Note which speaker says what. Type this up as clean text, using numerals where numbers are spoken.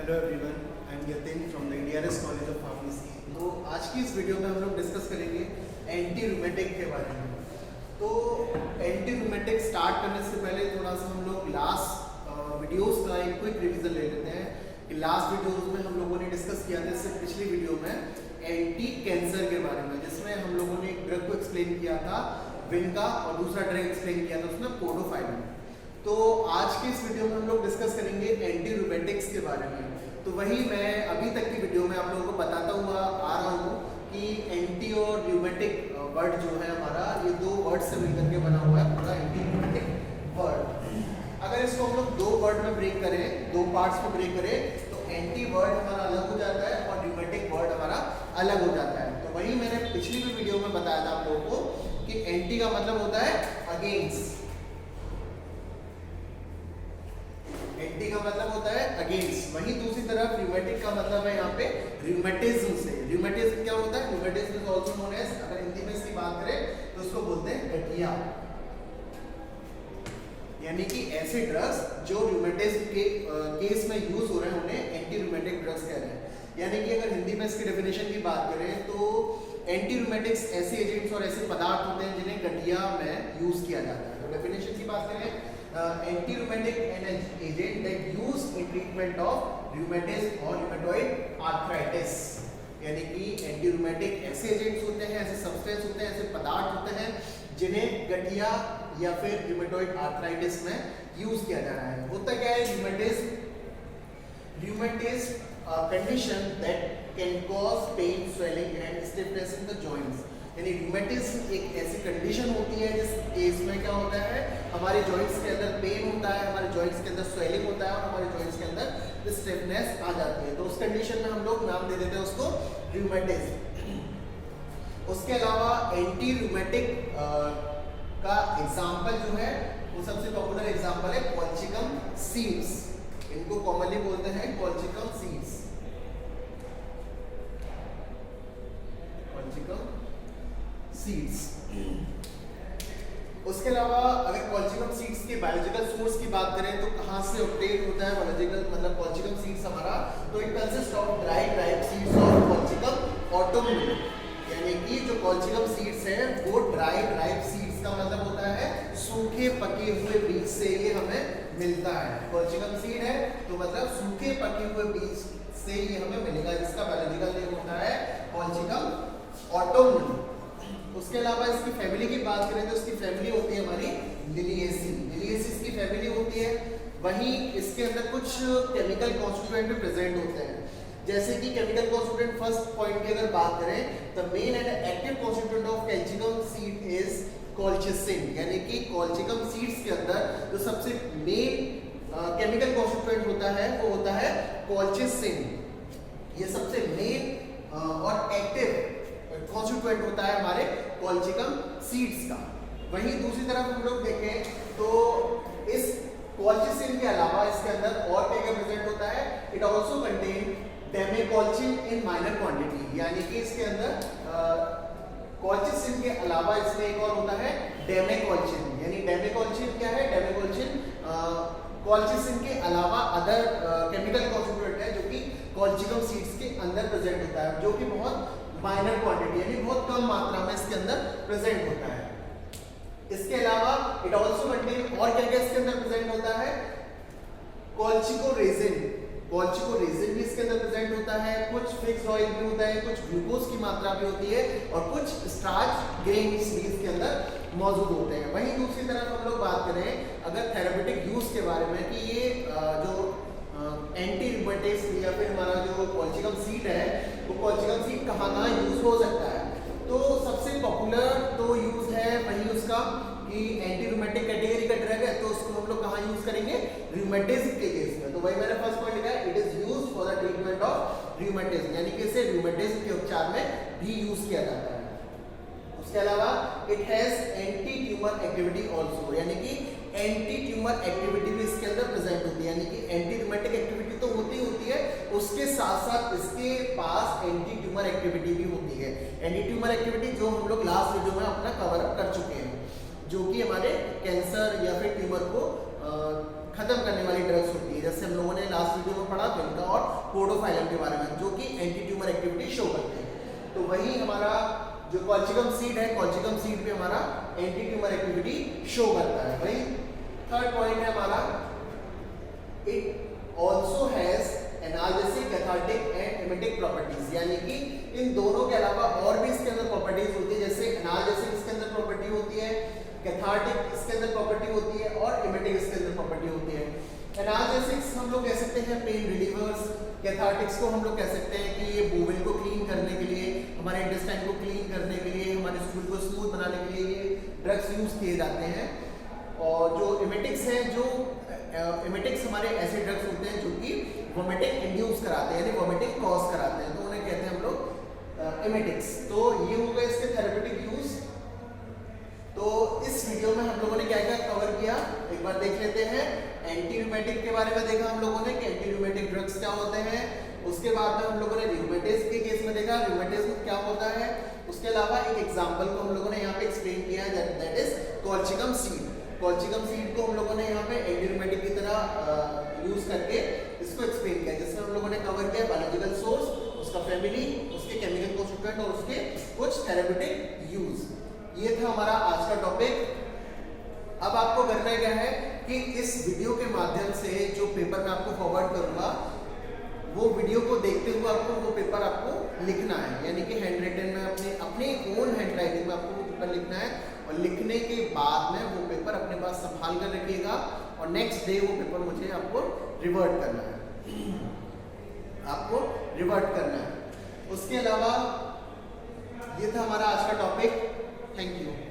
Speaker 1: Hello everyone, I am Yatin from the Indian college of pharmacy. तो आज की इस वीडियो में हम लोग डिस्कस करेंगे एंटी रूमेटिक के बारे में। तो एंटी रूमेटिक स्टार्ट करने से पहले थोड़ा सा हम लोग लास्ट वीडियोस का एक क्विक रिवीजन ले लेते हैं कि लास्ट वीडियोस में हम लोगों ने डिस्कस किया था, इससे पिछली वीडियो में एंटी कैंसर के बारे में, जिसमें हम लोगों ने एक ड्रग को एक्सप्लेन किया था विनका और दूसरा ड्रग एक्सप्लेन किया था उसमें पोडोफाइलिन। तो आज की इस वीडियो में हम लोग डिस्कस करेंगे एंटी रूमेटिक्स के बारे में। तो वही मैं अभी तक की वीडियो में आप लोगों को बताता हुआ आ रहा हूँ कि एंटी और रूमेटिक वर्ड जो है हमारा, ये दो वर्ड से मिलकर के बना हुआ है पूरा एंटी रूमेटिक वर्ड। अगर इसको हम लोग दो वर्ड में ब्रेक करें, दो पार्ट्स में ब्रेक करें, तो एंटी वर्ड हमारा अलग हो जाता है और रूमेटिक वर्ड हमारा अलग हो जाता है। तो वही मैंने पिछली भी वीडियो में बताया था आप लोगों को कि एंटी का मतलब होता है अगेंस्ट, एंटी का मतलब होता है अगेंस्ट। वहीं दूसरी तरफ रूमेटिक का मतलब है यहाँ पे रूमेटिज्म से। रूमेटिज्म क्या होता है? Rheumatism is also known as, अगर हिंदी में इसकी बात करें तो उसको बोलते हैं गठिया, यानी कि ऐसे ड्रग्स जो रूमेटिज्म के केस में यूज हो रहे हैं उन्हें एंटी रूमेटिक ड्रग्स कह रहे हैं। यानी कि अगर हिंदी में इसकी डेफिनेशन की बात करें तो एंटी रूमेटिक्स ऐसे एजेंट्स और ऐसे पदार्थ होते हैं जिन्हें गठिया में यूज किया जाता है। तो डेफिनेशन की बात करें, anti-rheumatic agent that used in treatment of rheumatism or rheumatoid arthritis। यानी कि एंटी रूमेटिक ऐसे एजेंट्स होते हैं, ऐसे सब्सटेंस होते हैं, ऐसे पदार्थ होते हैं जिन्हें गठिया या फिर rheumatoid arthritis में यूज किया जा रहा है। होता क्या है? rheumatism condition that can cause pain, swelling and stiffness in the joints। यानी रूमेटिज्म एक ऐसी कंडीशन होती है जिस केस में क्या होता है, हमारे जॉइंट्स के अंदर पेन होता है, हमारे जॉइंट्स के अंदर स्वेलिंग होता है और हमारे जॉइंट्स के अंदर स्टिफनेस आ जाती है। तो उस कंडीशन में हम लोग नाम दे देते हैं उसको रूमेटिज्म। उसके अलावा एंटी रूमेटिक का एग्जाम्पल जो है वो सबसे पॉपुलर एग्जाम्पल है कॉल्चिकम सीड्स। इनको कॉमनली बोलते हैं कॉल्चिकम सीड्स, कॉल्चिकम सीड्स। उसके अलावा अगर कॉल्चिकम सीड्स के बायोलॉजिकल सोर्स की बात करें तो कहां से ऑब्टेन होता है बायोलॉजिकल, मतलब कॉल्चिकम सीड्स हमारा, तो it consist of dry ripe seeds of colchicum autumn. यानी कि जो कॉल्चिकम सीड्स हैं वो ड्राई राइप सीड्स का मतलब होता है सूखे पके हुए बीज से ये हमें मिलता है। कॉल्चिकम सीड है तो मतलब सूखे पके हुए बीज से ये हमें मिलेगा, जिसका बायोलॉजिकल नेम होता है कॉल्चिकम ऑटोम। उसके अलावा इसकी फैमिली की बात करें तो इसकी फैमिली होती है हमारी लिलिएसी। लिलिएसी इसकी फैमिली होती है। वहीं इसके अंदर कुछ केमिकल कॉन्स्टिट्यूएंट भी प्रेजेंट होते हैं, जैसे कि केमिकल कॉन्स्टिट्यूएंट फर्स्ट पॉइंट की अगर बात करें तो main and active constituent of colchicum seed is colchicine. यानी कि कॉल्चिकम सीड्स के अंदर जो सबसे मेन केमिकल कॉन्स्टिट्यूएंट होता है वो होता है कॉल्चिसिन। ये सबसे मेन और एक्टिव कॉन्स्टिट्यूएंट होता है हमारे कॉल्चिकम सीड्स का। वहीं दूसरी तरफ हम लोग देखें तो इस कॉल्चिसिन के अलावा इसके अंदर और क्या क्या प्रेजेंट होता है? It also contain demecolcine in minor quantity. यानी कि इसके अंदर कॉल्चिसिन के अलावा इसमें एक और होता है डेमेकोल्चिन। यानी डेमेकोल्चिन क्या है? डेमेकोल्चिन कॉल्चिसिन के अलावा अदर केमिकल कॉन्स्टिट्यूएंट है जो कि कॉल्चिकम सीड्स के अंदर प्रेजेंट होता है, जो कि बहुत माइनर क्वांटिटी यानी बहुत कम मात्रा में इसके अंदर प्रेजेंट होता है। इसके अलावा इट आल्सो कंटेन और क्या क्या इसके अंदर प्रेजेंट होता है? कॉल्चिकोरेजिन। कॉल्चिकोरेजिन भी इसके अंदर प्रेजेंट होता है, कुछ फिक्स्ड ऑयल भी होता है, कुछ ग्लूकोज की मात्रा भी होती है और कुछ स्टार्च ग्रेन्स भी इसके अंदर मौजूद होते हैं। वहीं दूसरी तरफ हम लोग बात करें अगर थेरेप्यूटिक यूज के बारे में कि ये जो एंटी रूमेटिक्स या फिर हमारा जो कॉल्चिकम सीड है वो कॉल्चिकम सीड कहाँ यूज हो सकता है, तो सबसे पॉपुलर तो यूज है वही उसका कि एंटी रूमेटिक कैटेगरी का ड्रग है तो उसको हम लोग कहाँ यूज करेंगे? रूमेटिज्म के केस में। तो वही मैंने फर्स्ट पॉइंट लिखा है, it is used for the treatment of rheumatism, यानी कि इसे रूमेटिज्म के उपचार में भी यूज किया जाता है। उसके अलावा it has anti tumour activity also, यानी कि एंटी ट्यूमर एक्टिविटी भी इसके अंदर प्रेजेंट होती है। यानी कि एंटी रूमेटिक एक्टिविटी तो होती है, उसके साथ साथ इसके पास एंटी ट्यूमर एक्टिविटी भी होती है। एंटी ट्यूमर एक्टिविटी जो हम लोग लास्ट वीडियो में अपना कवर अप कर चुके हैं, जो कि हमारे कैंसर या फिर ट्यूमर को खत्म करने वाली ड्रग्स होती है, जैसे हम लोगों ने लास्ट वीडियो में पढ़ा विनका और पोडोफाइलम के बारे में, जो कि एंटी ट्यूमर एक्टिविटी शो करते हैं। तो वही हमारा जो कॉल्चिकम सीड है, कॉल्चिकम सीड पे हमारा एंटी ट्यूमर एक्टिविटी शो करता है। भाई थर्ड पॉइंट है हमारा, it also has analgesic, cathartic and emetic properties, यानी कि इन दोनों के अलावा और भी इसके अंदर प्रॉपर्टीज होती है। जैसे एनाल्जेसिक इसके अंदर प्रॉपर्टी होती है, कैथार्टिक इसके अंदर प्रॉपर्टी होती है और एमेटिक इसके अंदर प्रॉपर्टी होती है। एनाल्जेसिक्स हम लोग कह सकते हैं पेन रिलीवर्स, कैथार्टिक्स को हम लोग कह सकते हैं कि ये बोवेल को क्लीन करने के लिए, हमारे इंटेस्टाइन को क्लीन करने के लिए, हमारे स्टूल को स्मूथ बनाने के लिए ये ड्रग्स यूज किए जाते हैं। और जो एमेटिक्स हैं, जो एमेटिक्स हमारे ऐसे ड्रग्स होते हैं जो कि वोमिटिंग इंड्यूस कराते हैं, यानी वोमिटिंग कॉज कराते हैं, तो उन्हें कहते हैं हम लोग एमेटिक्स। तो ये हो गए इसके थेरेपेटिक यूज। तो इस वीडियो में हम लोगों ने क्या क्या कवर किया एक बार देख लेते हैं। एंटी रूमेटिक के बारे में देखा हम लोगों ने कि एंटी रूमेटिक ड्रग्स क्या होते हैं। उसके बाद में हम लोगों ने रूमेटिज्म के केस में देखा रूमेटिज्म क्या होता है। उसके अलावा एक एग्जांपल को हम लोगों ने यहाँ पे एक्सप्लेन किया, that is colchicum seed. Colchicum seed को हम लोगों ने यहाँ पे एंटी रूमेटिक की तरह यूज करके इसको एक्सप्लेन किया, जिसमें हम लोगों ने कवर किया बायोलॉजिकल सोर्स, उसका फैमिली, उसके केमिकल कॉन्स्टिट्यूएंट और उसके कुछ थेरेपेटिक यूज। ये था हमारा आज का टॉपिक। अब आपको करना क्या है कि इस वीडियो के माध्यम से जो पेपर मैं आपको फॉरवर्ड करूंगा, वो वीडियो को देखते हुए आपको वो पेपर आपको लिखना है, यानी कि हैंड रिटन में अपने ओन हैंड राइटिंग में आपको वो पेपर लिखना है। और लिखने के बाद में वो पेपर अपने पास संभाल कर रखिएगा और नेक्स्ट डे वो पेपर मुझे आपको रिवर्ट करना है, आपको रिवर्ट करना है। उसके अलावा ये था हमारा आज का टॉपिक। Thank you.